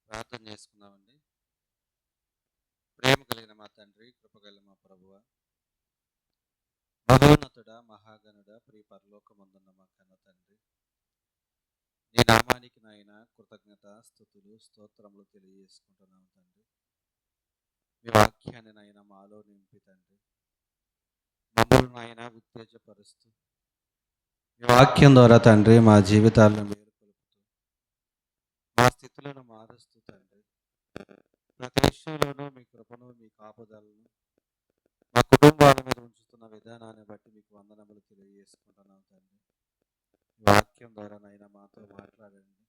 ప్రార్థన చేసుకుందామండి. ప్రేమ కలిగిన మా తండ్రి, కృప కలిగిన మా ప్రభువ, మహోన్నతుడ, మహాగణుడ, ప్రియ పరలోకమందున్న మా కన్న తండ్రి, నీ నామానికి నాయన కృతజ్ఞత స్తుతులు స్తోత్రములు తెలియజేసుకుంటున్నాము తండ్రి. మీ వాక్యాన్ని నాయన మాలో నింపి తండ్రి, మమ్మల్ని నాయన ఉత్తేజపరుస్తూ మీ వాక్యం ద్వారా తండ్రి మా జీవితాలను మేలుకొలుపుతూ మా స్థితులను మారుస్తూ తండ్రి, ప్రతి విషయంలోనూ మీ కృపను మీ కాపుదలను మా కుటుంబాల మీద ఉంచుతున్న విధానాన్ని బట్టి మీకు వందనములు తెలియజేసుకుంటున్నాం తండ్రి. ఈ వాక్యం ద్వారా నైనా మాతో మాట్లాడండి.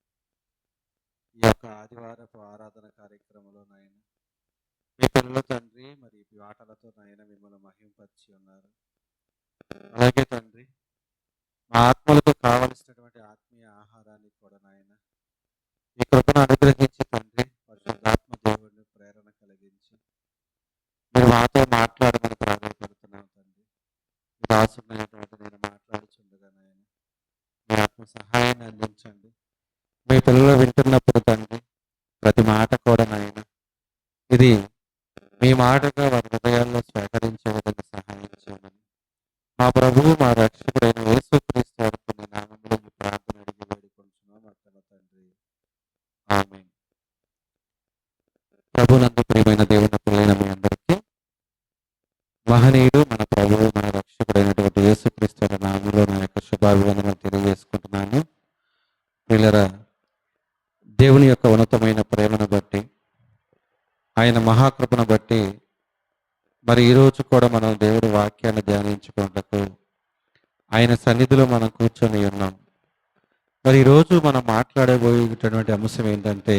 ఈ యొక్క ఆదివారపు ఆరాధన కార్యక్రమంలో నాయన మీ పిల్లల తండ్రి మరి ఈ ఆటలతో నాయన మిమ్మల్ని మహింపరిచి ఉన్నారు. అలాగే తండ్రి మా ఆత్మలకు కావలసినటువంటి ఆత్మీయ ఆహారాన్ని కూడా నాయన ఈ కృపను అనుగ్రహించి తండ్రి, పరిశుద్ధాత్మ దేవుడిని ప్రేరణ కలిగించి మీరు మాతో మాట్లాడమని ప్రాధాన్యపడుతున్నాం తండ్రి. ఈ దాసునైనటువంటి నేను మాట్లాడుచుండగా నాయన మీ ఆత్మ సహాయాన్ని అందించండి. మీ పిల్లలు వింటున్నప్పుడు తండ్రి ప్రతి మాట కూడా నాయన ఇది మీ మాటగా వారి హృదయాల్లో స్వీకరించే విధంగా సహాయం చేయమని మా ప్రభువు మా రక్షకుడైన యేసుక్రీస్తు వారికి నీ నామములో మీ ప్రార్థన అడిగి వేడుకొంచున్నాం మా కన్న తండ్రి. ఆమేన్. ప్రభునందు ప్రియమైన దేవుని పిల్లలైన మీ అందరికీ మహనీయుడు మన ప్రభువు మన రక్షకుడైనటువంటి యేసుక్రీస్తు వారి నామములో నా యొక్క శుభాభివందనలు తెలియజేసుకుంటున్నాను. పిల్లరా, దేవుని యొక్క ఉన్నతమైన ప్రేమను బట్టి, ఆయన మహాకృపను బట్టి మరి ఈరోజు కూడా మనం దేవుడి వాక్యాన్ని ధ్యానించుకున్నటకు ఆయన సన్నిధిలో మనం కూర్చొని ఉన్నాం. మరి ఈరోజు మనం మాట్లాడబోయేటటువంటి అంశం ఏంటంటే,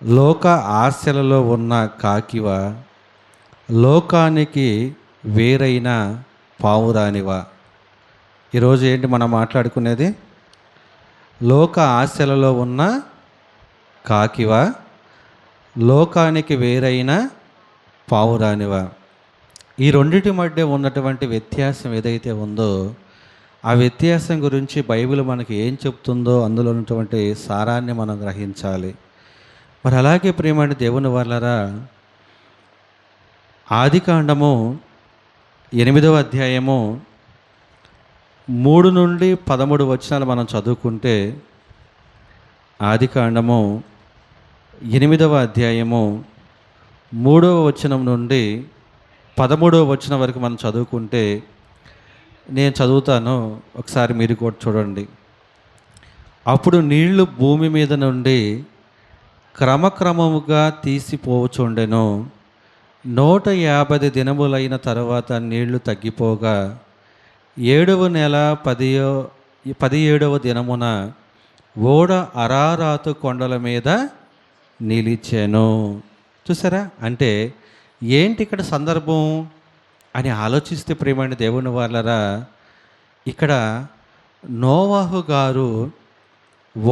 లోక ఆశలలో ఉన్న కాకివ, లోకానికి వేరైన పావురానివా. ఈరోజు ఏంటి మనం మాట్లాడుకునేది? లోక ఆశలలో ఉన్న కాకివా, లోకానికి వేరైన పావురానివా. ఈ రెండిటి మధ్య ఉన్నటువంటి వ్యత్యాసం ఏదైతే ఉందో ఆ వ్యత్యాసం గురించి బైబిల్ మనకి ఏం చెప్తుందో అందులో ఉన్నటువంటి సారాన్ని మనం గ్రహించాలి. మరి అలాగే ప్రియమైన దేవుని వాళ్ళరా, ఆదికాండము 8వ అధ్యాయము 3 నుండి 13 వచనాలు మనం చదువుకుంటే, ఆదికాండము 8వ అధ్యాయము 3వ వచనం నుండి 13వ వచనం వరకు మనం చదువుకుంటే, నేను చదువుతాను, ఒకసారి మీరు కూడా చూడండి. అప్పుడు నీళ్లు భూమి మీద నుండి క్రమక్రమముగా తీసిపోవచుండెను. 150 దినములైన తర్వాత నీళ్లు తగ్గిపోగా 7వ నెల 17వ దినమున ఓడ అరారాతు కొండల మీద నిలిచెను. చూసారా? అంటే ఏంటి ఇక్కడ సందర్భం అని ఆలోచిస్తే ప్రియమైన దేవుని వాళ్ళరా, ఇక్కడ నోవాహు గారు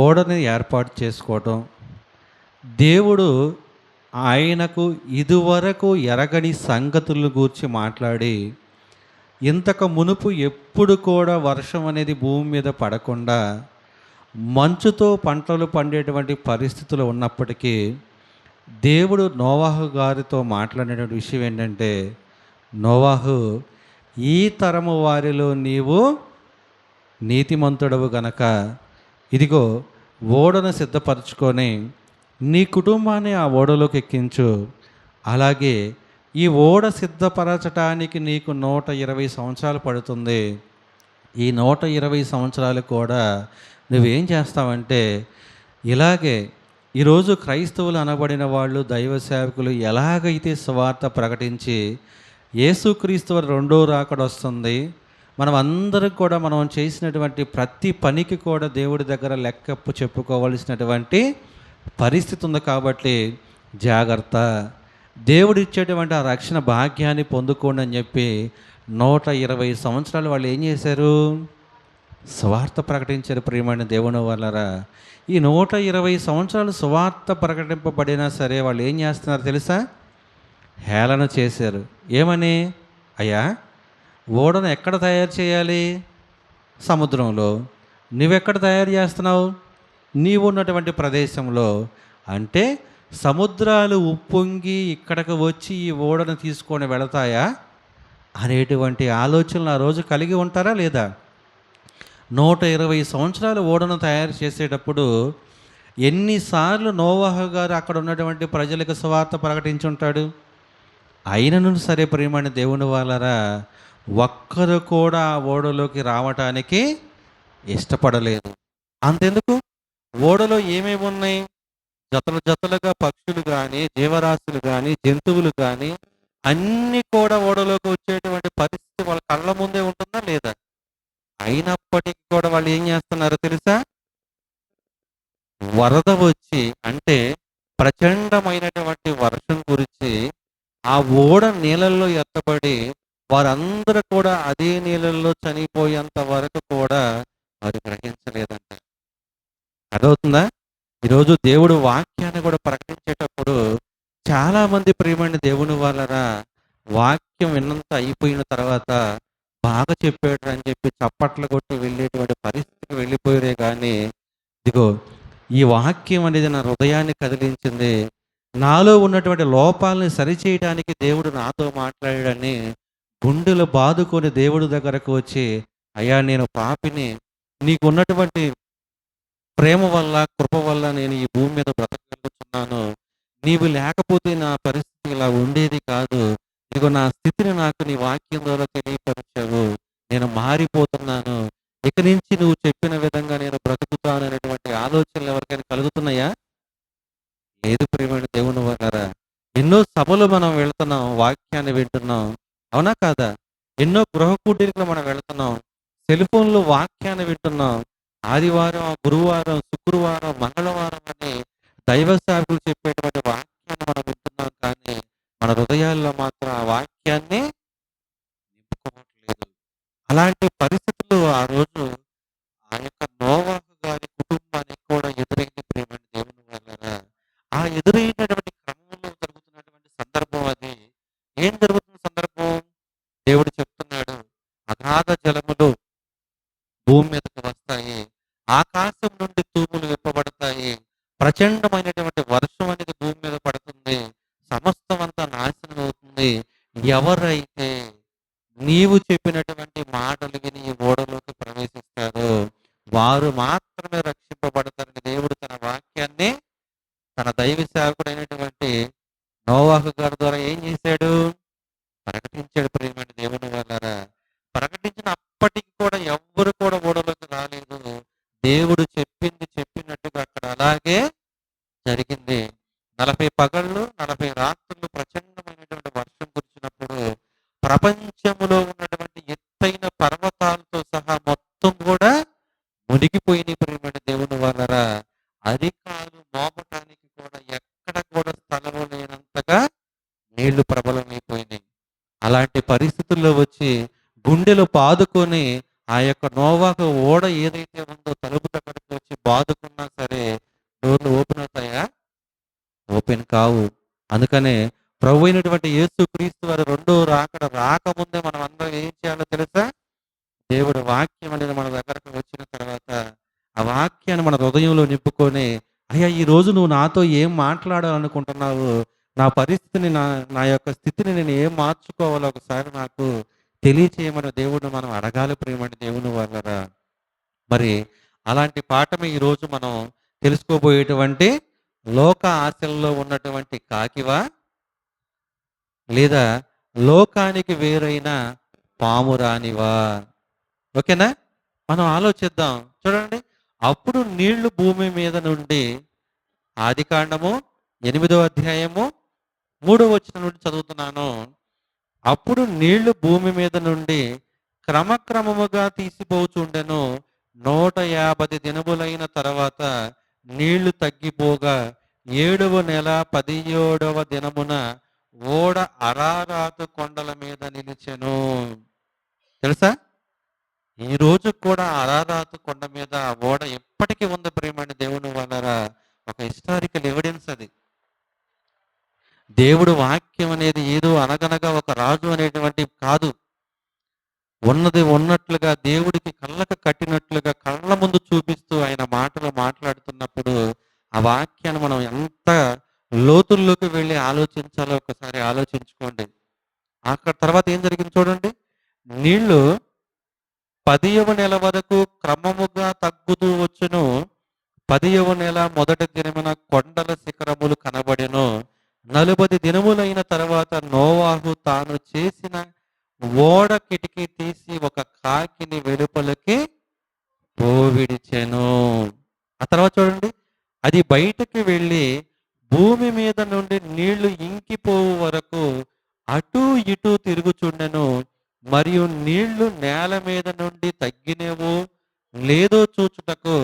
ఓడని ఏర్పాటు చేసుకోవటం, దేవుడు ఆయనకు ఇదివరకు ఎరగని సంగతుల గురించి మాట్లాడి, ఇంతకు మునుపు ఎప్పుడు కూడా వర్షం అనేది భూమి మీద పడకుండా మంచుతో పంటలు పండేటువంటి పరిస్థితులు ఉన్నప్పటికీ దేవుడు నోవాహు గారితో మాట్లాడిన విషయం ఏంటంటే, నోవాహు, ఈ తరము వారిలో నీవు నీతిమంతుడవు గనక ఇదిగో ఓడను సిద్ధపరచుకొని నీ కుటుంబాన్ని ఆ ఓడలోకి ఎక్కించు. అలాగే ఈ ఓడ సిద్ధపరచటానికి నీకు 120 సంవత్సరాలు పడుతుంది. ఈ 120 సంవత్సరాలు కూడా నువ్వేం చేస్తావంటే, ఇలాగే ఈరోజు క్రైస్తవులు అనబడిన వాళ్ళు, దైవ సేవకులు ఎలాగైతే సువార్త ప్రకటించి యేసుక్రీస్తు వారి రెండో రాకడ వస్తుంది, మనం అందరం కూడా మనం చేసినటువంటి ప్రతి పనికి కూడా దేవుడి దగ్గర లెక్కప్పు చెప్పుకోవలసినటువంటి పరిస్థితి ఉంది. కాబట్టి జాగ్రత్త, దేవుడు ఇచ్చేటువంటి ఆ రక్షణ భాగ్యాన్ని పొందుకోండి అని చెప్పి 120 సంవత్సరాలు వాళ్ళు ఏం చేశారు? సువార్త ప్రకటించారు. ప్రియమైన దేవుని వాళ్ళరా, ఈ 120 సంవత్సరాలు సువార్త ప్రకటింపబడినా సరే వాళ్ళు ఏం చేస్తున్నారు తెలుసా? హేళన చేశారు. ఏమని? అయ్యా, ఓడను ఎక్కడ తయారు చేయాలి? సముద్రంలో. నువ్వెక్కడ తయారు చేస్తున్నావు? నీవు ఉన్నటువంటి ప్రదేశంలో. అంటే సముద్రాలు ఉప్పొంగి ఇక్కడికి వచ్చి ఈ ఓడను తీసుకొని వెళతాయా అనేటువంటి ఆలోచనలు ఆ రోజు కలిగి ఉంటారా లేదా? 120 సంవత్సరాలు ఓడను తయారు చేసేటప్పుడు ఎన్నిసార్లు నోవాహు గారు అక్కడ ఉన్నటువంటి ప్రజలకు సువార్త ప్రకటించుంటాడు? అయినను సరే ప్రియమైన దేవుని వాళ్ళరా, ఒక్కరు కూడా ఆ ఓడలోకి రావటానికి ఇష్టపడలేదు. అంతెందుకు, ఓడలో ఏమేమి ఉన్నాయి? జతలు జతలుగా పక్షులు కానీ, జీవరాశులు కానీ, జంతువులు కానీ అన్నీ కూడా ఓడలోకి వచ్చేటువంటి పరిస్థితి వాళ్ళ కళ్ళ ముందే ఉంటుందా లేదా? అయినప్పటికీ కూడా వాళ్ళు ఏం చేస్తున్నారో తెలుసా? వరద వచ్చి అంటే ప్రచండమైనటువంటి వర్షం గురించి ఆ ఓడ నీళ్ళల్లో ఎత్తబడి వారందరూ కూడా అదే నీళ్ళల్లో చనిపోయేంత వరకు కూడా వారు గ్రహించలేదంట. అర్థమవుతుందా? ఈరోజు దేవుడు వాక్యాన్ని కూడా ప్రకటించేటప్పుడు చాలా మంది ప్రియమైన దేవుని వాళ్ళరా, వాక్యం విన్నంత అయిపోయిన తర్వాత బాగా చెప్పాడు అని చెప్పి చప్పట్లు కొట్టి వెళ్ళేటువంటి పరిస్థితికి వెళ్ళిపోయారే కానీ, ఇదిగో ఈ వాక్యం అనేది నా హృదయాన్ని కదిలించింది, నాలో ఉన్నటువంటి లోపాలని సరిచేయడానికి దేవుడు నాతో మాట్లాడాడని గుండెలు బాదుకొని దేవుడి దగ్గరకు వచ్చి, అయ్యా నేను పాపిని, నీకు ఉన్నటువంటి ప్రేమ వల్ల కృప వల్ల నేను ఈ భూమి మీద బ్రతకగలుగుతున్నాను, నీవు లేకపోతే నా పరిస్థితి ఇలా ఉండేది కాదు, ఇదిగో నా స్థితిని నాకు నీ వాక్యం ద్వారా తెలియపరిచావు, నేను మారిపోతున్నాను, ఇక నుంచి నువ్వు చెప్పిన విధంగా నేను బ్రతుకుతాను అనేటువంటి ఆలోచనలు ఎవరికైనా కలుగుతున్నాయా? లేదు ప్రియమైన దేవుని వల్లరా. ఎన్నో సభలు మనం వెళ్తున్నాం, వాక్యాన్ని వింటున్నాం, అవునా కాదా? ఎన్నో గృహ కూటీలకు మనం వెళ్తున్నాం, సెల్ ఫోన్లో వాక్యాన్ని వింటున్నాం, ఆదివారం, గురువారం, శుక్రవారం, మంగళవారం అని దైవ సేవకులు చెప్పేటువంటి వాక్యాన్ని మనం వింటున్నాం, కానీ మన హృదయాల్లో మాత్రం ఆ వాక్యాన్ని నింపుకోవట్లేదు. అలాంటి పరిస్థితులు ఆ రోజు ఆ యొక్క నోవాహు గారి కుటుంబానికి కూడా ఎదురైంది ప్రియమైన దేవుని వల్లరా. ఆ ఎదురైనటువంటి క్రమంలో జరుగుతున్నటువంటి సందర్భం అది. ఏం జరుగుతున్న సందర్భం? దేవుడు చెప్తున్నాడు, అగాధ జలములు భూమి మీదకి వస్తాయి, ఆకాశం నుండి తూములు విప్పబడతాయి, ప్రచండమైనటువంటి వర్షం అనేది భూమి మీద పడుతుంది, సమస్తం అంతా నాశనం అవుతుంది. ఎవరైతే నీవు చెప్పినటువంటి మాటలు విని ఈ ఓడలోకి ప్రవేశిస్తారో వారు మాత్రమే రక్షింపబడతారని దేవుడు తన వాక్యాన్ని తన దైవ సేవకుడైనటువంటి నోవాహు గారి ద్వారా ఏం చేశాడు? ప్రకటించాడు ప్రియమైన దేవుని వాళ్ళారా. ప్రకటించినప్పటికీ కూడా ఎవ్వరు కూడా ఓడలోకి రాలేదు. దేవుడు చెప్పింది చెప్పినట్టుగా అక్కడ అలాగే జరిగింది. 40 పగళ్ళు 40 రాత్రులు ప్రచండమైనటువంటి వర్షం కురిచినప్పుడు ప్రపంచంలో ఉన్నటువంటి ఎత్తైన పర్వతాలతో సహా మొత్తం కూడా మునిగిపోయిన ప్రియమైన దేవుని వాళ్ళరా. అధికారులు మోపటానికి కూడా ఎక్కడ కూడా స్థలం లేనంతగా నీళ్లు ప్రబలమైపోయినాయి. అలాంటి పరిస్థితుల్లో వచ్చి గుండెలు బాదుకొని ఆ యొక్క నోవాహు ఓడ ఏదైతే ఉందో తలుపు దగ్గరకు వచ్చి బాదుకున్నా సరే డోర్లు ఓపెన్ అవుతాయా? ఓపెన్ కావు. అందుకనే ప్రభు అయినటువంటి యేసు క్రీస్తు వారు రెండో రాకడ రాకముందే మనం అందరం ఏం చేయాలో తెలుసా? దేవుడు వాక్యం అనేది మన దగ్గరకు వచ్చిన తర్వాత ఆ వాక్యాన్ని మన హృదయంలో నింపుకొని, అయ్యా ఈ రోజు నువ్వు నాతో ఏం మాట్లాడాలనుకుంటున్నావు, నా పరిస్థితిని, నా నా యొక్క స్థితిని నేను ఏం మార్చుకోవాలో ఒకసారి నాకు తెలియచేయమని దేవుడిని మనం అడగాలి ప్రియమైన దేవుని వాళ్ళరా. మరి అలాంటి పాఠమే ఈరోజు మనం తెలుసుకోబోయేటువంటి లోక ఆశల్లో ఉన్నటువంటి కాకివా, లేదా లోకానికి వేరైన పామురానివా? ఓకేనా? మనం ఆలోచిద్దాం. చూడండి, అప్పుడు నీళ్లు భూమి మీద నుండి, ఆదికాండము 8వ అధ్యాయము 3వ వచనం నుండి చదువుతున్నాను. అప్పుడు నీళ్లు భూమి మీద నుండి క్రమక్రమముగా తీసిపోచుండెను. 150 దినములైన తర్వాత నీళ్లు తగ్గిపోగా 7వ నెల 17వ దినమున ఓడ అరారాతు కొండల మీద నిలిచెను. తెలుసా? ఈ రోజు కూడా అరారాతు కొండ మీద ఆ ఓడ ఎప్పటికీ ఉంది ప్రియమైన దేవుని వాళ్ళరా. ఒక హిస్టారికల్ ఎవిడెన్స్ అది. దేవుడు వాక్యం అనేది ఏదో అనగనగా ఒక రాజు అనేటువంటి కాదు. ఉన్నది ఉన్నట్లుగా దేవుడికి కళ్ళకు కట్టినట్లుగా కళ్ళ ముందు చూపిస్తూ ఆయన మాటలు మాట్లాడుతున్నప్పుడు ఆ వాక్యాన్ని మనం ఎంత లోతుల్లోకి వెళ్ళి ఆలోచించాలో ఒకసారి ఆలోచించుకోండి. అక్కడ తర్వాత ఏం జరిగింది చూడండి. నీళ్లు 10వ నెల వరకు క్రమముగా తగ్గుతూ వచ్చును. 10వ నెల మొదటి దినమున కొండల శిఖరములు కనబడెను. 40 దినములైన తర్వాత నోవాహు తాను చేసిన ఓడ కిటికీ తీసి ఒక కాకిని వెలుపలికి పోవిడిచెను. ఆ తర్వాత చూడండి. అది బయటకి వెళ్ళి భూమి మీద నుండి నీళ్లు ఇంకిపోవు వరకు అటూ ఇటూ తిరుగుచుండెను. మరియు నీళ్లు నేల మీద నుండి తగ్గినవో లేదో చూచుటకు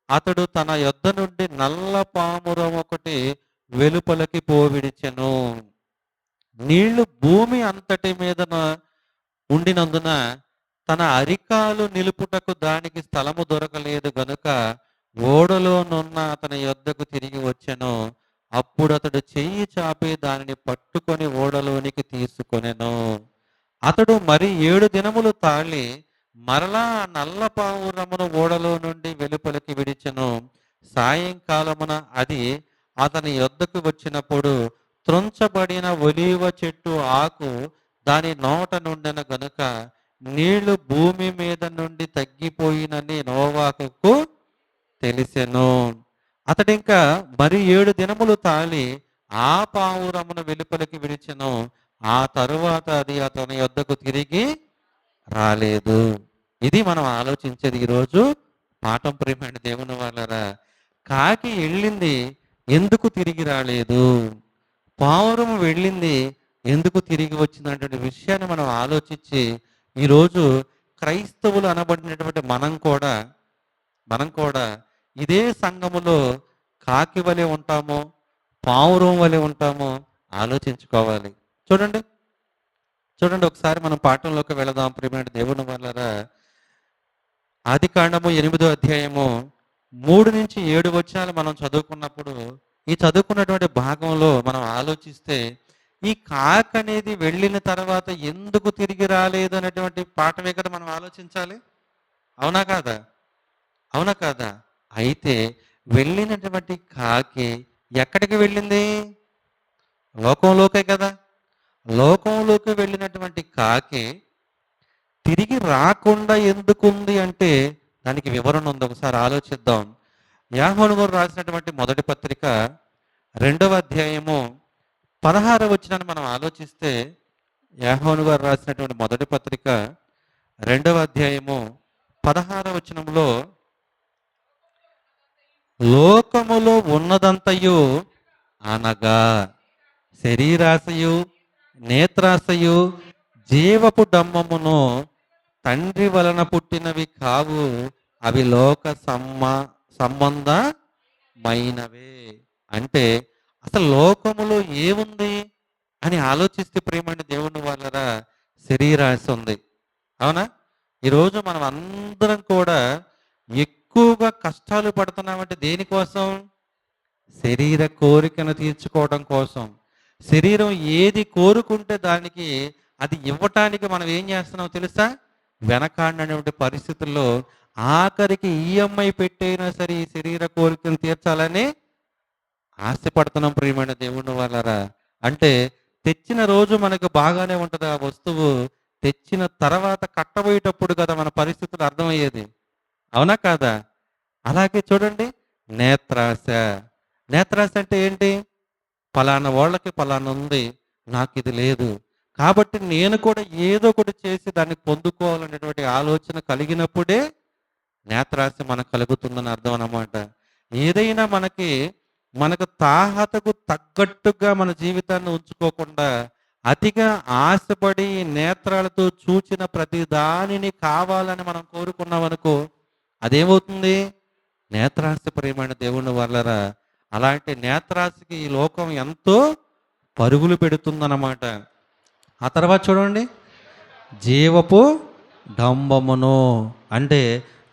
అతడు తన యొద్ద నుండి నల్ల పామురం ఒకటి వెలుపలికి పోవిడిచెను. నీళ్లు భూమి అంతటి మీదన ఉండినందున తన అరికాలు నిలుపుటకు దానికి స్థలము దొరకలేదు గనుక ఓడలోనున్న అతని యొద్దకు తిరిగి వచ్చెను. అప్పుడు అతడు చెయ్యి చాపి దానిని పట్టుకొని ఓడలోనికి తీసుకొనెను. అతడు మరి 7 దినములు తాళి మరలా ఆ నల్ల పావురమును ఓడలో నుండి వెలుపలికి విడిచెను. సాయంకాలమున అది అతని యొద్దకు వచ్చినప్పుడు త్రుంచబడిన ఒలీవ చెట్టు ఆకు దాని నోట నుండిన గనుక నీళ్లు భూమి మీద నుండి తగ్గిపోయినని నోవాహుకు తెలిసెను. అతడింకా మరి 7 దినములు తాళి ఆ పావురమును వెలుపలికి విడిచెను. ఆ తరువాత అది అతని యొద్దకు తిరిగి రాలేదు. ఇది మనం ఆలోచించేది ఈరోజు పాఠం. ప్రియమైన దేవుని వాళ్ళరా, కాకి వెళ్ళింది, ఎందుకు తిరిగి రాలేదు? పావురము వెళ్ళింది, ఎందుకు తిరిగి వచ్చిందనే విషయాన్ని మనం ఆలోచించి ఈరోజు క్రైస్తవులు అనబడినటువంటి మనం కూడా ఇదే సంఘములో కాకి వలె ఉంటామో పావురం వలె ఉంటామో ఆలోచించుకోవాలి. చూడండి చూడండి ఒకసారి మనం పాఠంలోకి వెళదాం. ప్రియమైన దేవుని వల్లరా, ఆది కాండము 8వ అధ్యాయము 3 నుంచి 7 వచనాలు మనం చదువుకున్నప్పుడు, ఈ చదువుకున్నటువంటి భాగంలో మనం ఆలోచిస్తే ఈ కాకి అనేది వెళ్ళిన తర్వాత ఎందుకు తిరిగి రాలేదు అనేటువంటి పాఠమే కదా మనం ఆలోచించాలి. అవునా కాదా? అవునా కాదా? అయితే వెళ్ళినటువంటి కాకి ఎక్కడికి వెళ్ళింది? లోకంలోకే కదా. లోకంలోకి వెళ్ళినటువంటి కాకి తిరిగి రాకుండా ఎందుకుంది అంటే దానికి వివరణ ఉంది. ఒకసారి ఆలోచిద్దాం. యాకోబు గారు రాసినటువంటి మొదటి పత్రిక 2వ అధ్యాయము 16వ వచనాన్ని మనం ఆలోచిస్తే, యాకోబు గారు రాసినటువంటి మొదటి పత్రిక 2వ అధ్యాయము 16వ వచనంలో, లోకములో ఉన్నదంతయు అనగా శరీరాశయు నేత్రాశయు జీవపు డంబమును తండ్రి వలన పుట్టినవి కావు, అవి లోక సంబంధమైనవే. అంటే అసలు లోకములో ఏముంది అని ఆలోచిస్తే ప్రియమైన దేవుని వాళ్ళరా, శరీరాశ ఉంది. అవునా? ఈరోజు మనం అందరం కూడా ఎక్కువగా కష్టాలు పడుతున్నామంటే దేనికోసం? శరీర కోరికను తీర్చుకోవడం కోసం. శరీరం ఏది కోరుకుంటే దానికి అది ఇవ్వటానికి మనం ఏం చేస్తున్నాం తెలుసా? వెనకాడినటువంటి పరిస్థితుల్లో ఆఖరికి ఈఎంఐ పెట్టైనా సరే ఈ శరీర కోరికను తీర్చాలని ఆశపడుతున్నాం. ప్రియమైన దేవుని వాళ్ళరా, అంటే తెచ్చిన రోజు మనకు బాగానే ఉంటుంది ఆ వస్తువు, తెచ్చిన తర్వాత కట్టబోయేటప్పుడు కదా మన పరిస్థితులు అర్థమయ్యేది. అవునా కాదా? అలాగే చూడండి, నేత్రాశ. నేత్రాశ అంటే ఏంటి? పలానా వాళ్ళకి పలానా ఉంది, నాకు ఇది లేదు, కాబట్టి నేను కూడా ఏదో ఒకటి చేసి దాన్ని పొందుకోవాలనేటువంటి ఆలోచన కలిగినప్పుడే నేత్రాశ మనకు కలుగుతుందని అర్థం అన్నమాట. ఏదైనా మనకు తాహతకు తగ్గట్టుగా మన జీవితాన్ని ఉంచుకోకుండా అతిగా ఆశపడి నేత్రాలతో చూచిన ప్రతి దానిని కావాలని మనం కోరుకున్నాం అనుకో, అదేమవుతుంది? నేత్రాశ. ప్రియమైన దేవుని వల్లరా, అలాంటి నేత్రాశకి ఈ లోకం ఎంతో పరుగులు పెడుతుందన్నమాట. ఆ తర్వాత చూడండి, జీవపు డంబమును అంటే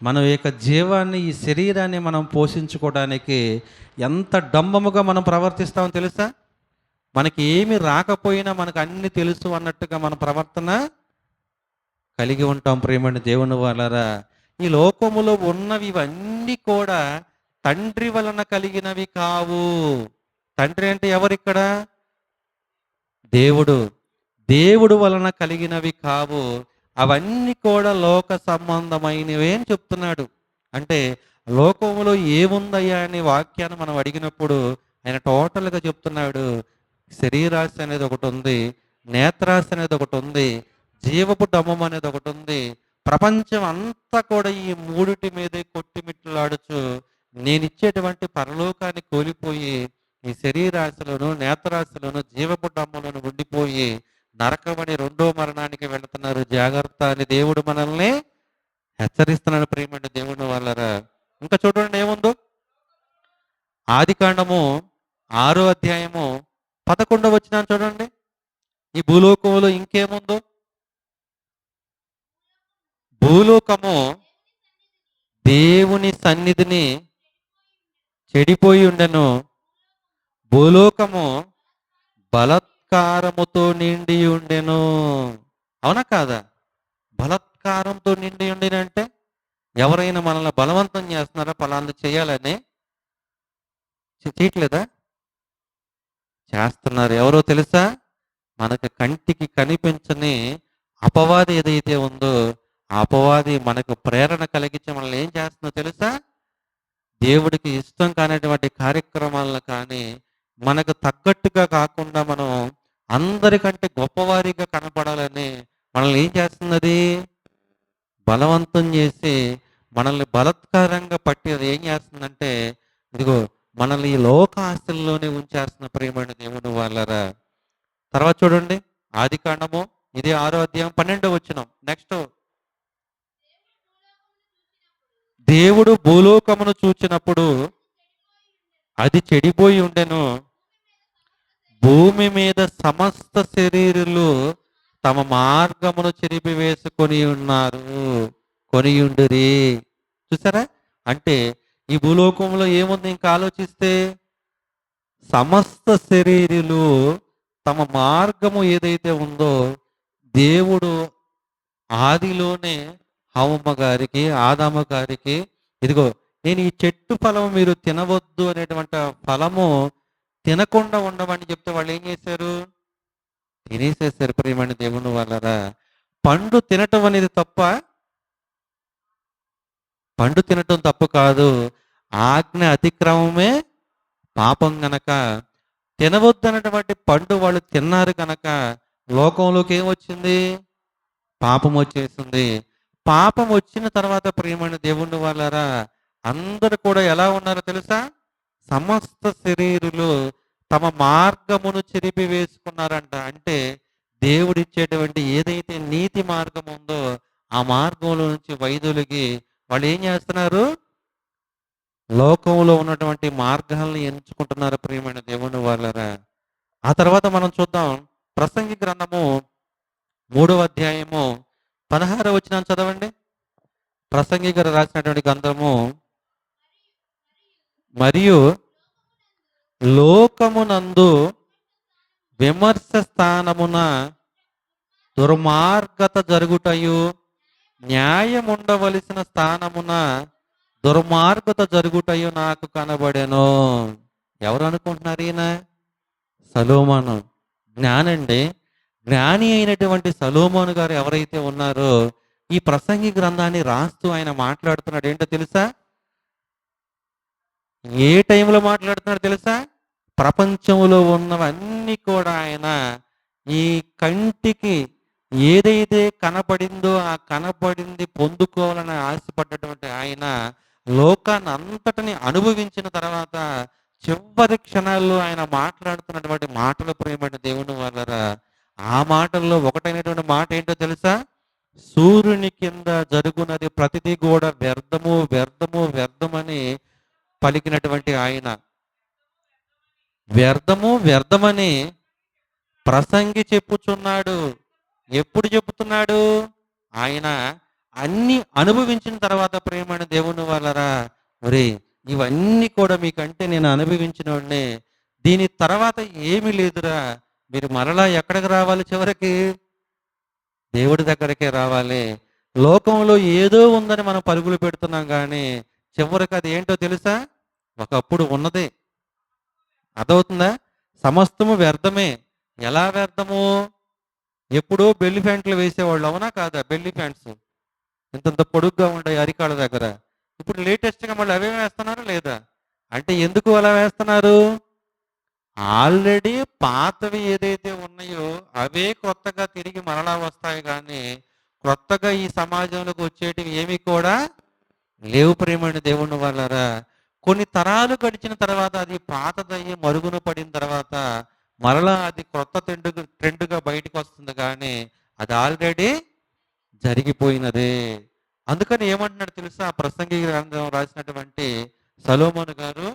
మనం యొక్క జీవాన్ని, ఈ శరీరాన్ని మనం పోషించుకోవడానికి ఎంత డంబముగా మనం ప్రవర్తిస్తామో తెలుసా? మనకి ఏమి రాకపోయినా మనకు అన్ని తెలుసు అన్నట్టుగా మన ప్రవర్తన కలిగి ఉంటాం. ప్రియమైన దేవుని వాళ్ళరా, ఈ లోకములో ఉన్నవి ఇవన్నీ కూడా తండ్రి వలన కలిగినవి కావు. తండ్రి అంటే ఎవరిక్కడ? దేవుడు. దేవుడు వలన కలిగినవి కావు. అవన్నీ కూడా లోక సంబంధమైనవే అని చెప్తున్నాడు. అంటే లోకంలో ఏముందయ్యా అని వాక్యాన్ని మనం అడిగినప్పుడు ఆయన టోటల్‌గా చెప్తున్నాడు. శరీరాశ అనేది ఒకటుంది. నేత్రాశ అనేది ఒకటుంది. జీవపు డమ్మం అనేది ఒకటుంది. ప్రపంచం అంతా కూడా ఈ మూడిటి మీదే కొట్టిమిట్టలాడుచు నేనిచ్చేటువంటి పరలోకాన్ని కోల్పోయి ఈ శరీరాశలోను, నేత్రాశలోను, జీవపు డమ్మలోను ఉండిపోయి నరకమని రెండో మరణానికి వెళుతున్నారు. జాగ్రత్త అని దేవుడు మనల్ని హెచ్చరిస్తున్నాడు ప్రియమైన దేవుని వాళ్ళరా. ఇంకా చూడండి ఏముందో. ఆదికాండము 6వ అధ్యాయము 11వ వచనాన్ని చూడండి. ఈ భూలోకంలో ఇంకేముందో. భూలోకము దేవుని సన్నిధిని చెడిపోయి ఉండెను. భూలోకము బలత్కారముతో నిండి ఉండెను. అవునా కాదా? బలత్కారంతో నిండి ఉండినంటే ఎవరైనా మనల్ని బలవంతం చేస్తున్నారా పలాంది చేయాలని? చేయట్లేదా? చేస్తున్నారు. ఎవరో తెలుసా? మనకు కంటికి కనిపించని అపవాది ఏదైతే ఉందో ఆ అపవాది మనకు ప్రేరణ కలిగించి మనల్ని ఏం చేస్తుందో తెలుసా? దేవుడికి ఇష్టం కానటువంటి కార్యక్రమాలను కానీ మనకు తగ్గట్టుగా కాకుండా మనం అందరికంటే గొప్పవారిగా కనపడాలని మనల్ని ఏం చేస్తున్నది? బలవంతం చేసి మనల్ని బలత్కారంగా పట్టి అది ఏం చేస్తుందంటే ఇదిగో మనల్ని ఈ లోక ఆస్తుల్లోనే ఉంచేస్తున్న ప్రియమైన దేవుని వాళ్ళరా. తర్వాత చూడండి ఆదికాండము ఇది 6వ అధ్యాయం 12వ వచనం. నెక్స్ట్, దేవుడు భూలోకమును చూచినప్పుడు అది చెడిపోయి ఉండెను. భూమి మీద సమస్త శరీరులు తమ మార్గమును చెరిపివేసుకొని ఉన్నారు. కొనియుండిరి. చూసారా? అంటే ఈ భూలోకంలో ఏముంది ఇంకా ఆలోచిస్తే? సమస్త శరీరులు తమ మార్గము ఏదైతే ఉందో దేవుడు ఆదిలోనే హవ్వ గారికి, ఆదాము గారికి ఇదిగో నేను ఈ చెట్టు ఫలము మీరు తినవద్దు అనేటువంటి ఫలము తినకుండా ఉండమని చెప్తే వాళ్ళు ఏం చేశారు? తినేసేసారు ప్రియమైన దేవుని వాళ్ళరా. పండు తినటం అనేది తప్ప? పండు తినటం తప్పు కాదు. ఆజ్ఞ అతిక్రమమే పాపం గనక తినవద్దన్నటువంటి పండు వాళ్ళు తిన్నారు కనుక లోకంలోకి ఏమొచ్చింది? పాపం వచ్చేసింది. పాపం వచ్చిన తర్వాత ప్రియమైన దేవుని వాళ్ళారా అందరూ కూడా ఎలా ఉన్నారో తెలుసా? సమస్త శరీరులు తమ మార్గమును చెరిపి వేసుకున్నారంట. అంటే దేవుడిచ్చేటువంటి ఏదైతే నీతి మార్గం ఉందో ఆ మార్గంలో నుంచి వైదొలిగి వాళ్ళు ఏం చేస్తున్నారు? లోకంలో ఉన్నటువంటి మార్గాలను ఎంచుకుంటున్నారు ప్రియమైన దేవుని వాళ్ళరా. ఆ తర్వాత మనం చూద్దాం ప్రసంగి గ్రంథము 3వ అధ్యాయము 16వ వచనాన్ని చదవండి. ప్రసంగి గారు రాసినటువంటి గ్రంథము. మరియు లోకమునందు విమర్శ స్థానమున దుర్మార్గత జరుగుటయు న్యాయం ఉండవలసిన స్థానమున దుర్మార్గత జరుగుటయు నాకు కనబడెను. ఎవరు అనుకుంటున్నారు ఈయన? సలోమాను. జ్ఞానండి. జ్ఞాని అయినటువంటి సలోమోను గారు ఎవరైతే ఉన్నారో ఈ ప్రసంగి గ్రంథాన్ని రాస్తూ ఆయన మాట్లాడుతున్నాడు. ఏంటో తెలుసా? ఏ టైంలో మాట్లాడుతున్నాడు తెలుసా? ప్రపంచంలో ఉన్నవన్నీ కూడా ఆయన ఈ కంటికి ఏదైతే కనపడిందో ఆ కనపడింది పొందుకోవాలని ఆశపడ్డటువంటి ఆయన లోకాన్ని అంతటిని అనుభవించిన తర్వాత చివరి క్షణాల్లో ఆయన మాట్లాడుతున్నటువంటి మాటలు ప్రియమైన దేవుని వాళ్ళరా. ఆ మాటల్లో ఒకటైనటువంటి మాట ఏంటో తెలుసా? సూర్యుని కింద జరుగునది ప్రతిదీ కూడా వ్యర్థము వ్యర్థము వ్యర్థమని పలికినటువంటి ఆయన వ్యర్థము వ్యర్థమని ప్రసంగి చెప్పుచున్నాడు. ఎప్పుడు చెప్పుతున్నాడు? ఆయన అన్ని అనుభవించిన తర్వాత ప్రియమైన దేవుని వాళ్ళరా, ఒరే ఇవన్నీ కూడా మీకంటే నేను అనుభవించిన వాడిని, దీని తర్వాత ఏమీ లేదురా, మీరు మరలా ఎక్కడికి రావాలి? చివరికి దేవుడి దగ్గరికే రావాలి. లోకంలో ఏదో ఉందని మనం పరుగులు పెడుతున్నాం కానీ చివరికి అది ఏంటో తెలుసా? ఒకప్పుడు ఉన్నదే. అర్థమవుతుందా? సమస్తము వ్యర్థమే. ఎలా వ్యర్థము? ఎప్పుడో బెల్లి ప్యాంట్లు వేసేవాళ్ళు. అవునా కాదా? Belly pants. ఇంతంత పొడుగ్గా ఉంటాయి అరికాళ్ళ దగ్గర. ఇప్పుడు లేటెస్ట్‌గా మళ్ళీ అవే వేస్తున్నారా లేదా? అంటే ఎందుకు అలా వేస్తున్నారు? ఆల్రెడీ పాతవి ఏదైతే ఉన్నాయో అవే కొత్తగా తిరిగి మరలా వస్తాయి గానీ, కొత్తగా ఈ సమాజంలోకి వచ్చేటివి ఏమి కూడా లేవు ప్రియమైన దేవుని వాళ్ళారా. కొన్ని తరాలు గడిచిన తర్వాత అది పాతదయ్యి మరుగున పడిన తర్వాత మరలా అది కొత్త ట్రెండ్‌గా బయటికొస్తుంది గానీ, అది ఆల్రెడీ జరిగిపోయినదే. అందుకని ఏమంటున్నాడు తెలుసా? ప్రసంగి గ్రంథం రాసినటువంటి సొలొమోను గారు,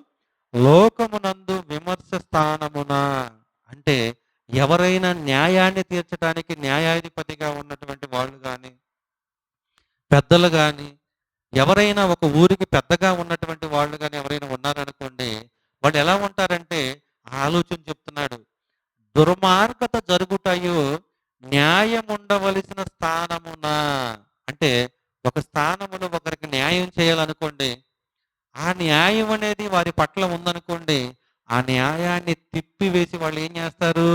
లోకమునందు విమర్శ స్థానమున అంటే ఎవరైనా న్యాయాన్ని తీర్చడానికి న్యాయాధిపతిగా ఉన్నటువంటి వాళ్ళు గాని, పెద్దలు గాని, ఎవరైనా ఒక ఊరికి పెద్దగా ఉన్నటువంటి వాళ్ళు గాని ఎవరైనా ఉన్నారనుకోండి, వాళ్ళు ఎలా ఉంటారంటే ఆలోచన చెప్తున్నాడు. దుర్మార్గత జరుగుటయు న్యాయముండవలసిన స్థానమున అంటే ఒక స్థానములో ఒకరికి న్యాయం చేయాలనుకోండి. ఆ న్యాయం అనేది వారి పట్ల ఉందనుకోండి. ఆ న్యాయాన్ని తిప్పివేసి వాళ్ళు ఏం చేస్తారు?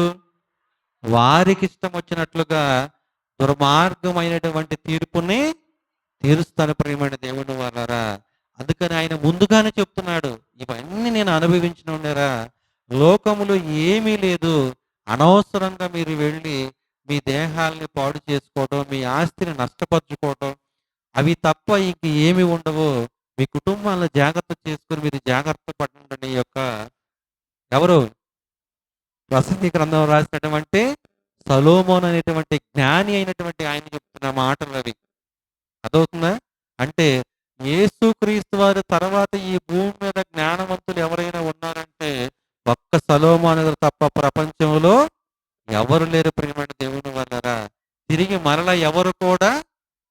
వారికిష్టం వచ్చినట్లుగా దుర్మార్గమైనటువంటి తీర్పుని తీరుస్తాను ప్రియమైన దేవుని వాళ్ళారా. అందుకని ఆయన ముందుగానే చెప్తున్నాడు. ఇవన్నీ నేను అనుభవించినోడిరా. లోకములో ఏమీ లేదు. అనవసరంగా మీరు వెళ్ళి మీ దేహాల్ని పాడు చేసుకోవడం, మీ ఆస్తిని నష్టపరుచుకోవడం, అవి తప్ప ఇంక ఏమి ఉండవు. మీ కుటుంబాలను జాగ్రత్త చేసుకొని మీరు జాగ్రత్త పడండి. ఈ యొక్క ఎవరు ప్రసంగి గ్రంథం రాసినటువంటి సొలొమోను అనేటువంటి జ్ఞాని అయినటువంటి ఆయన చెప్తున్న మాటలు అవి. అర్థమవుతుందా? అంటే యేసుక్రీస్తు వారి తర్వాత ఈ భూమి మీద జ్ఞానవంతులు ఎవరైనా ఉన్నారంటే ఒక్క సొలొమోను గారు తప్ప ప్రపంచంలో ఎవరు లేరు ప్రియమైన దేవుని వల్లరా. తిరిగి మరల ఎవరు కూడా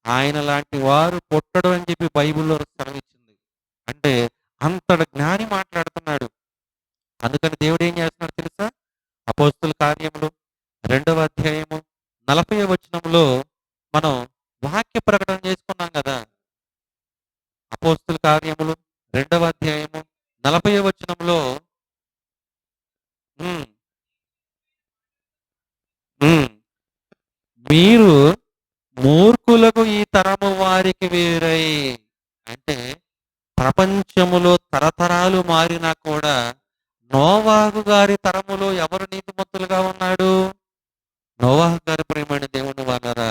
ఆయన లాంటి వారు పుట్టడు అని చెప్పి బైబిల్లో సెలవిచ్చింది. అంటే అంతటి జ్ఞాని మాట్లాడుతున్నాడు. అందుకని దేవుడు ఏం చేస్తున్నాడు తెలుసా? అపోస్తుల కార్యములు 2వ అధ్యాయము 40వ వచనంలో మనం వాక్య ప్రకటన చేసుకున్నాం కదా. అపోస్తుల కార్యములు 2వ అధ్యాయము 40వ వచనంలో ఉమ్, ఉమ్, మీరు మూర్ఖులకు ఈ తరము వారికి వేరై అంటే ప్రపంచములో తరతరాలు మారినా కూడా నోవాహు గారి తరములో ఎవరు నీతిమంతులుగా ఉన్నాడు? నోవాహు గారి ప్రియమైన దేవుని వాళ్ళరా.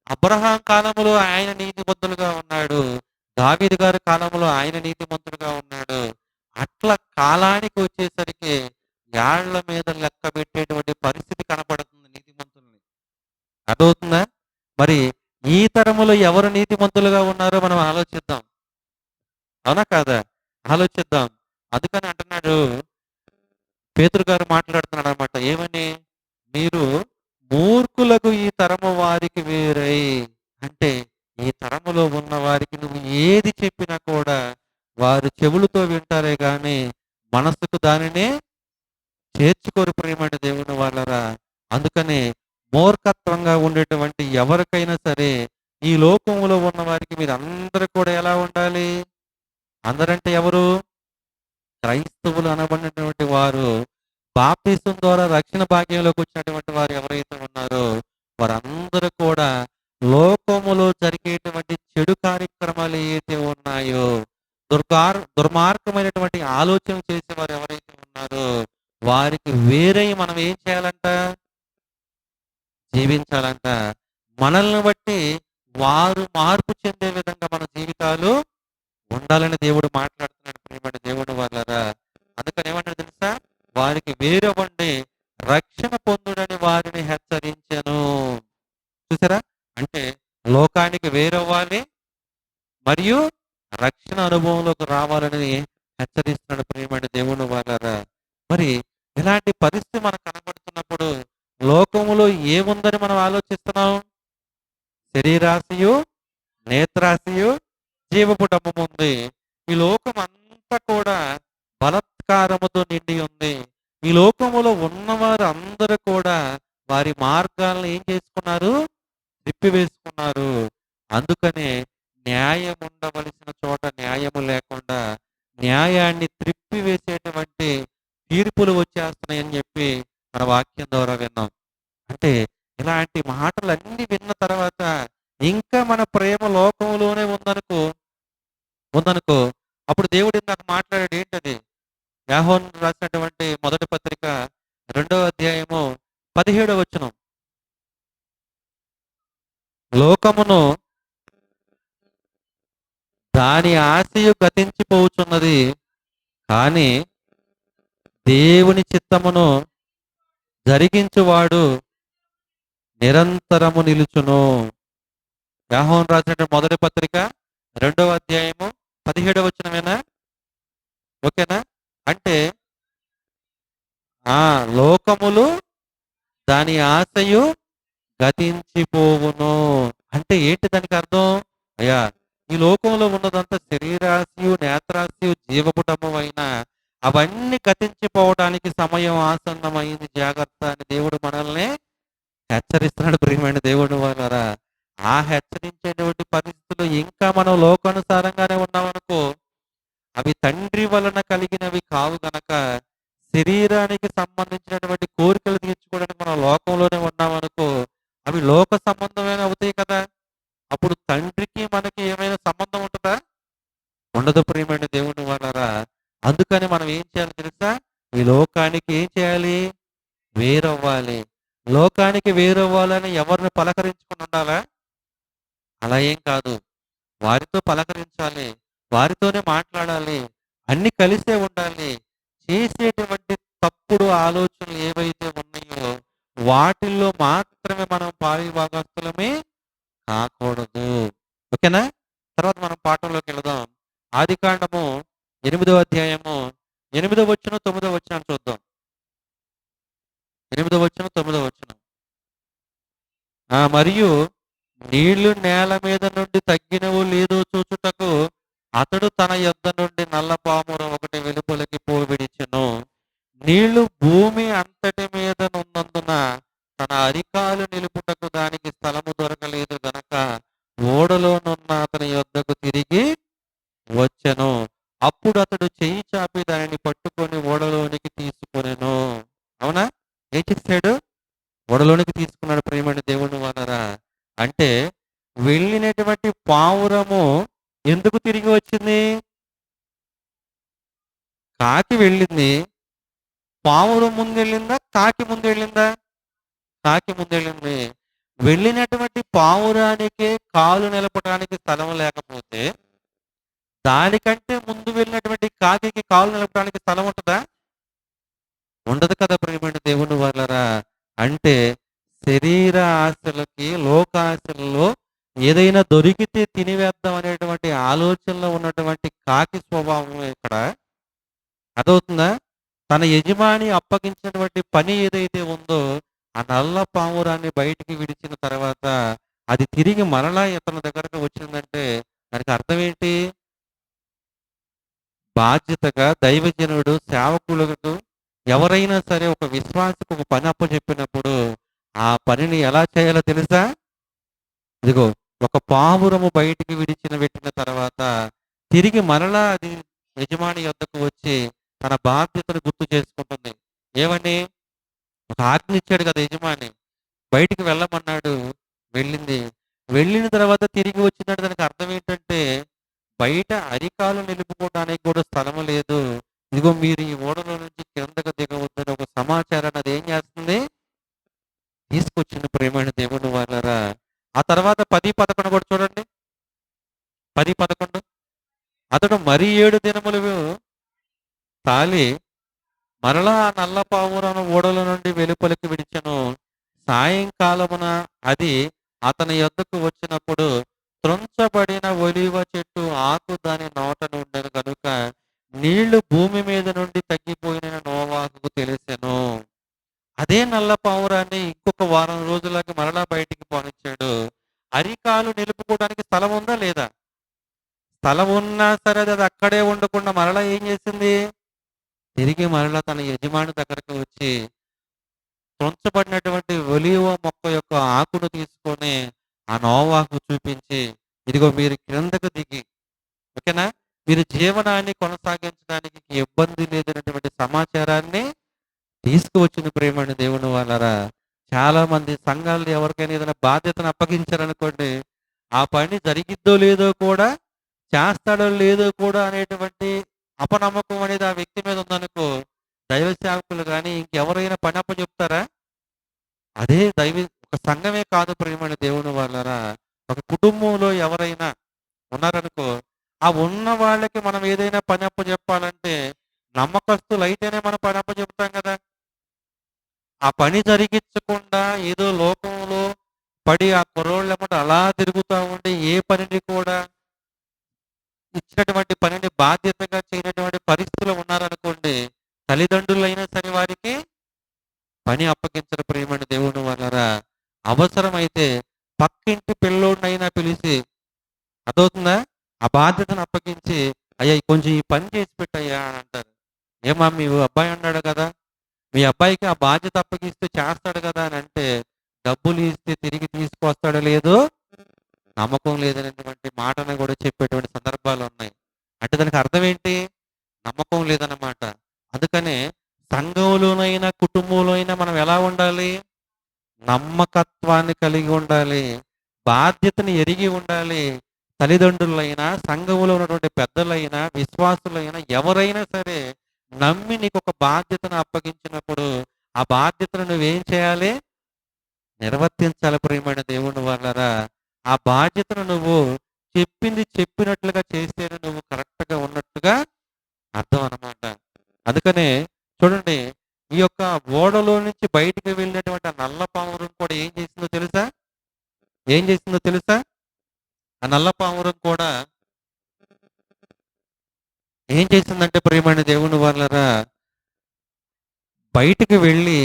అబ్రహాం కాలంలో ఆయన నీతిమంతులుగా ఉన్నాడు. దావీదు గారి కాలంలో ఆయన నీతిమంతులుగా ఉన్నాడు. అట్లా కాలానికి వచ్చేసరికి యాళ్ల మీద లెక్క పెట్టేటువంటి పరిస్థితి కనపడుతుంది నీతిమంతుల్ని. అర్థమవుతుందా? మరి ఈ తరములో ఎవరు నీతిమంతులుగా ఉన్నారో మనం ఆలోచిద్దాం. అవునా కాదా? ఆలోచిద్దాం. అందుకని అంటున్నాడు పేతురు గారు మాట్లాడుతున్నాడు అనమాట. ఏమని? మీరు మూర్ఖులకు ఈ తరము వారికి వేరై అంటే ఈ తరములో ఉన్న వారికి నువ్వు ఏది చెప్పినా కూడా వారు చెవులతో వింటారే గాని మనసుకు దానిని చేర్చుకోరు ప్రియమైన దేవుని వాళ్ళరా. అందుకనే మూర్ఖత్వంగా ఉండేటువంటి ఎవరికైనా సరే ఈ లోకంలో ఉన్న వారికి మీరు అందరూ కూడా ఎలా ఉండాలి? అందరంటే ఎవరు? క్రైస్తవులు అనబడినటువంటి వారు బాప్తిసం ద్వారా రక్షణ భాగ్యంలోకి వచ్చినటువంటి వారు ఎవరైతే ఉన్నారో వారందరూ కూడా లోకములో జరిగేటువంటి చెడు కార్యక్రమాలు ఏవైతే ఉన్నాయో దుర్మార్గమైనటువంటి ఆలోచన చేసే వారు ఎవరైతే ఉన్నారో వారికి వేరే మనం ఏం చేయాలంట? జీవించాలంట. మనల్ని బట్టి వారు మార్పు చెందే విధంగా మన జీవితాలు ఉండాలని దేవుడు మాట్లాడుతున్నాడు ప్రియమైన దేవుడు వాళ్ళరా. అందుకని ఏమన్నాడు తెలుసా? వారికి వేరవ్వండి, రక్షణ పొందుడని వారిని హెచ్చరించెను. చూసారా? అంటే లోకానికి వేరవ్వాలి మరియు రక్షణ అనుభవంలోకి రావాలని హెచ్చరిస్తున్నాడు ప్రియమైన దేవుడు వాళ్ళరా. మరి ఇలాంటి పరిస్థితి మనకు కనబడుతున్నప్పుడు లోకములో ఏముందని మనం ఆలోచిస్తున్నాం? శరీరాశయు, నేత్రాశయు, జీవపు డమ్మము ఉంది. ఈ లోకం అంతా కూడా బలత్కారముతో నిండి ఉంది. ఈ లోకములో ఉన్నవారు అందరూ కూడా వారి మార్గాలను ఏం చేసుకున్నారు? తిప్పివేసుకున్నారు. అందుకనే న్యాయం ఉండవలసిన చోట న్యాయము లేకుండా న్యాయాన్ని త్రిప్పివేసేటువంటి తీర్పులు వచ్చేస్తున్నాయని చెప్పి మన వాక్యం ద్వారా విన్నాం. అంటే ఇలాంటి మాటలన్నీ విన్న తర్వాత ఇంకా మన ప్రేమ లోకంలోనే ఉందనుకో అప్పుడు దేవుడు ఇందాక మాట్లాడాడు ఏంటది? యాహోను రాసినటువంటి మొదటి పత్రిక 2వ అధ్యాయము 17వ వచనం. లోకమును దాని ఆశయు గతించిపోవుచున్నది, కానీ దేవుని చిత్తమును జరిగించువాడు నిరంతరము నిలుచును. యాహోను రాసిన మొదటి పత్రిక 2వ అధ్యాయము 17వ వచనమేనా? ఓకేనా? అంటే ఆ లోకములు దాని ఆశయు గతించిపోవును. అంటే ఏంటి దానికి అర్థం? అయ్యా, ఈ లోకంలో ఉన్నదంతా శరీరాశయు నేత్రాశయు జీవపుటము అయిన అవన్నీ గతించిపోవడానికి సమయం ఆసన్నమైంది, జాగ్రత్త అని దేవుడు మనల్ని హెచ్చరిస్తున్నాడు. ప్రియమైన దేవుడు వాళ్ళరా, ఆ హెచ్చరించేటువంటి పరిస్థితులు ఇంకా మనం లోకానుసారంగానే ఉన్నామనుకో, అవి తండ్రి వలన కలిగినవి కావు గనక శరీరానికి సంబంధించినటువంటి కోరికలు తీర్చుకోవడానికి మనం లోకంలోనే ఉన్నామనుకో, అవి లోక సంబంధమైన అవుతాయి కదా. అప్పుడు తండ్రికి మనకి ఏమైనా సంబంధం ఉంటుందా? ఉండదు. ప్రియమైన దేవుని వాళ్ళరా, అందుకని మనం ఏం చేయాలి తెలుసా? ఈ లోకానికి ఏం చేయాలి? వేరవ్వాలి. లోకానికి వేరవ్వాలని ఎవరిని పలకరించుకుని ఉండాలా? అలా ఏం కాదు. వారితో పలకరించాలి, వారితోనే మాట్లాడాలి, అన్ని కలిసే ఉండాలి. చేసేటువంటి తప్పుడు ఆలోచనలు ఏవైతే ఉన్నాయో వాటిల్లో మాత్రమే మనం పాలిభాగస్తులమే కాకూడదు. ఓకేనా? తర్వాత మనం పాఠంలోకి వెళదాం. ఆదికాండము 8వ అధ్యాయము 8వ వచనం 9వ వచనం చూద్దాం. 8వ వచనం 9వ వచనం. మరియు నీళ్లు నేల మీద నుండి తగ్గినవో లేదో చూచుటకు అతడు తన యొద్ద నుండి నల్ల పామురం ఒకటి వెలుపలికి పోవిడిచెను. నీళ్లు భూమి అంతటి మీద నున్నందున తన అరికాలు నిలుపుటకు దానికి స్థలము దొరకలేదు గనక ఓడలోనున్న అతని యొద్దకు తిరిగి వచ్చెను. అప్పుడు అతడు చెయ్యి చాపి దానిని పట్టుకొని ఓడలోనికి తీసుకొనెను. అవునా? ఏం చేశాడు? ఓడలోనికి తీసుకున్నాడు. ప్రియమైన దేవుని వానరా, అంటే వెళ్ళినటువంటి పావురము ఎందుకు తిరిగి వచ్చింది? కాకి వెళ్ళింది. పావురం ముందెళ్ళిందా? కాకి ముందెళ్ళిందా? కాకి ముందెళ్ళింది. వెళ్ళినటువంటి పావురానికి కాలు నిలపడానికి స్థలం లేకపోతే దానికంటే ముందు వెళ్ళినటువంటి కాకి కాలు నిలపడానికి స్థలం ఉంటుందా? ఉండదు కదా. ప్రియమైన దేవుని వాళ్ళరా, అంటే శరీర ఆశలకి లోకాశలలో ఏదైనా దొరికితే తినివేద్దాం అనేటువంటి ఆలోచనలో ఉన్నటువంటి కాకి స్వభావం ఇక్కడ అదవుతుందా? తన యజమాని అప్పగించినటువంటి పని ఏదైతే ఉందో ఆ నల్ల పావురాన్ని బయటికి విడిచిన తర్వాత అది తిరిగి మరలా ఇతని దగ్గరకు వచ్చిందంటే దానికి అర్థం ఏంటి? బాధ్యతగా దైవజనుడు సేవకులకు ఎవరైనా సరే ఒక విశ్వాసకు ఒక పని అప్పచెప్పినప్పుడు ఆ పనిని ఎలా చేయాలో తెలుసా? ఇదిగో, ఒక పావురము బయటికి పెట్టిన తర్వాత తిరిగి మరలా అది యజమాని యొద్దకు వచ్చి తన బాధ్యతను గుర్తు చేసుకుంటుంది. ఏమని? ఒక ఆజ్ఞ ఇచ్చాడు కదా యజమాని, బయటికి వెళ్ళమన్నాడు, వెళ్ళింది. వెళ్ళిన తర్వాత తిరిగి వచ్చినట్టు దానికి అర్థం ఏంటంటే బయట అరికాలు నిలుపుకోవడానికి కూడా స్థలం లేదు. ఇదిగో మీరు ఈ ఓడలో నుంచి కిందకు దిగవద్దని ఒక సమాచారాన్ని అది ఏం చేస్తుంది? తీసుకొచ్చింది. ప్రేమైన దేవుని వాళ్ళరా, ఆ తర్వాత 10, 11 కూడా చూడండి. 10, 11. అతడు మరి 7 దినములు తాలి మరలా ఆ నల్ల పావురను ఓడల నుండి వెలుపలికి విడిచెను. సాయంకాలమున అది అతని యొద్దకు వచ్చినప్పుడు త్రుంచబడిన ఒలీవ చెట్టు ఆకు దాని నోట నుండెను కనుక నీళ్లు భూమి మీద నుండి తగ్గిపోయిన నోవాహుకు తెలిసెను. అదే నల్ల పావురాన్ని ఇంకొక వారం రోజులకి మరలా బయటికి పోనిచ్చాడు. అరికాలు నిలుపుకోవడానికి స్థలం ఉందా లేదా? స్థలం ఉన్నా సరే అది అక్కడే ఉండకుండా మరలా ఏం చేసింది? తిరిగి మరలా తన యజమాని దగ్గరకు వచ్చి తుంచబడినటువంటి ఒలీవ మొక్క యొక్క ఆకును తీసుకొని ఆ నోవాహుకు చూపించి, ఇదిగో మీరు క్రిందకు దిగి, ఓకేనా, మీరు జీవనాన్ని కొనసాగించడానికి ఇబ్బంది లేదనేటువంటి సమాచారాన్ని తీసుకువచ్చింది ప్రేమని దేవుని వాళ్ళరా. చాలా మంది సంఘాలు ఎవరికైనా ఏదైనా బాధ్యతను అప్పగించారనుకోండి, ఆ పని జరిగిద్దో లేదో కూడా, చేస్తాడో లేదో కూడా అనేటువంటి అపనమ్మకం అనేది ఆ వ్యక్తి మీద ఉందనుకో, దైవ సేవకులు కానీ ఇంకెవరైనా పని అప్పచెప్తారా? అదే ఒక సంఘమే కాదు ప్రియమైన దేవుని వాళ్ళరా. ఒక కుటుంబంలో ఎవరైనా ఉన్నారనుకో, ఆ ఉన్న వాళ్ళకి మనం ఏదైనా పని అప్పచెప్పాలంటే నమ్మకస్తులైతేనే మనం పని అప్పచెప్తాం కదా! ఆ పని జరిగించకుండా ఏదో లోకంలో పడి ఆ కుర్రోళ్ళెమ్మట అలా తిరుగుతా ఉండి ఏ పనిని కూడా ఇచ్చినటువంటి పనిని బాధ్యతగా చేయనటువంటి పరిస్థితులు ఉన్నారనుకోండి, తల్లిదండ్రులైనా సరే వారికి పని అప్పగించరు ప్రియమైన దేవుని వలరా. అవసరమైతే పక్కింటి పిల్లోడినైనా పిలిచి, అర్థవుతుందా? ఆ బాధ్యతను అప్పగించి, అయ్యా కొంచెం ఈ పని చేసి పెట్టయ్యా అని అంటారు. ఏమా మీ అబ్బాయి అన్నాడు కదా, మీ అబ్బాయికి ఆ బాధ్యత అప్పగిస్తే చేస్తాడు కదా అని అంటే, డబ్బులు ఇస్తే తిరిగి తీసుకొస్తాడో లేదో నమ్మకం లేదనేటువంటి మాటను కూడా చెప్పేటువంటి సందర్భాలు ఉన్నాయి. అంటే దానికి అర్థం ఏంటి? నమ్మకం లేదన్నమాట. అందుకనే సంఘంలోనైనా, కుటుంబంలో అయినా మనం ఎలా ఉండాలి? నమ్మకత్వాన్ని కలిగి ఉండాలి. బాధ్యతని ఎరిగి ఉండాలి. తల్లిదండ్రులైనా, సంఘంలో ఉన్నటువంటి పెద్దలైనా, విశ్వాసులైనా ఎవరైనా సరే నమ్మి నీకొక బాధ్యతను అప్పగించినప్పుడు, ఆ బాధ్యతను నువ్వేం చేయాలి? నిర్వర్తించాలి ప్రియమైన దేవుని వల్లరా. ఆ బాధ్యతను నువ్వు చెప్పింది చెప్పినట్లుగా చేస్తేనే నువ్వు కరెక్ట్‌గా ఉన్నట్టుగా అర్థం అన్నమాట. అందుకనే చూడండి, ఈ యొక్క ఓడలో నుంచి బయటికి వెళ్ళినటువంటి ఆ నల్ల పావురం కూడా ఏం చేసిందో తెలుసా? ఏం చేసిందో తెలుసా? ఆ నల్ల పావురం కూడా ఏం చేసిందంటే ప్రియమైన దేవుని వల్లరా, బయటికి వెళ్ళి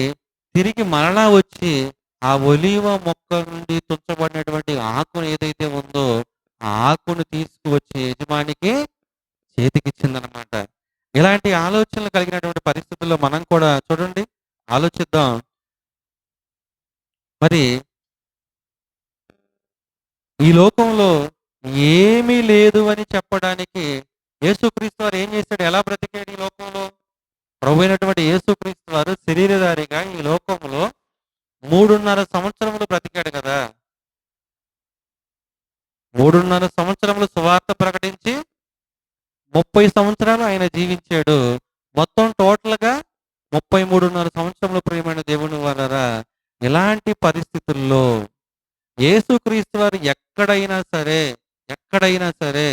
తిరిగి మరలా వచ్చి ఆ ఒలీవ మొక్క నుండి తుంచబడినటువంటి ఆకును ఏదైతే ఉందో, ఆ ఆకును తీసుకువచ్చి యజమానికి చేతికిచ్చిందనమాట. ఇలాంటి ఆలోచనలు కలిగినటువంటి పరిస్థితుల్లో మనం కూడా చూడండి, ఆలోచిద్దాం. మరి ఈ లోకంలో ఏమీ లేదు అని చెప్పడానికి యేసుక్రీస్తు వారు ఏం చేశాడు? ఎలా బ్రతికాడు ఈ లోకంలో? ప్రభువైనటువంటి యేసుక్రీస్తు వారు శరీరధారిగా ఈ లోకంలో 3.5 సంవత్సరములు బ్రతికాడు కదా! 3.5 సంవత్సరములు సువార్త ప్రకటించి 30 సంవత్సరాలు ఆయన జీవించాడు. మొత్తం టోటల్‌గా 33.5 సంవత్సరములు ప్రియమైన దేవుని వలరా. ఇలాంటి పరిస్థితుల్లో యేసుక్రీస్తు వారు ఎక్కడైనా సరే, ఎక్కడైనా సరే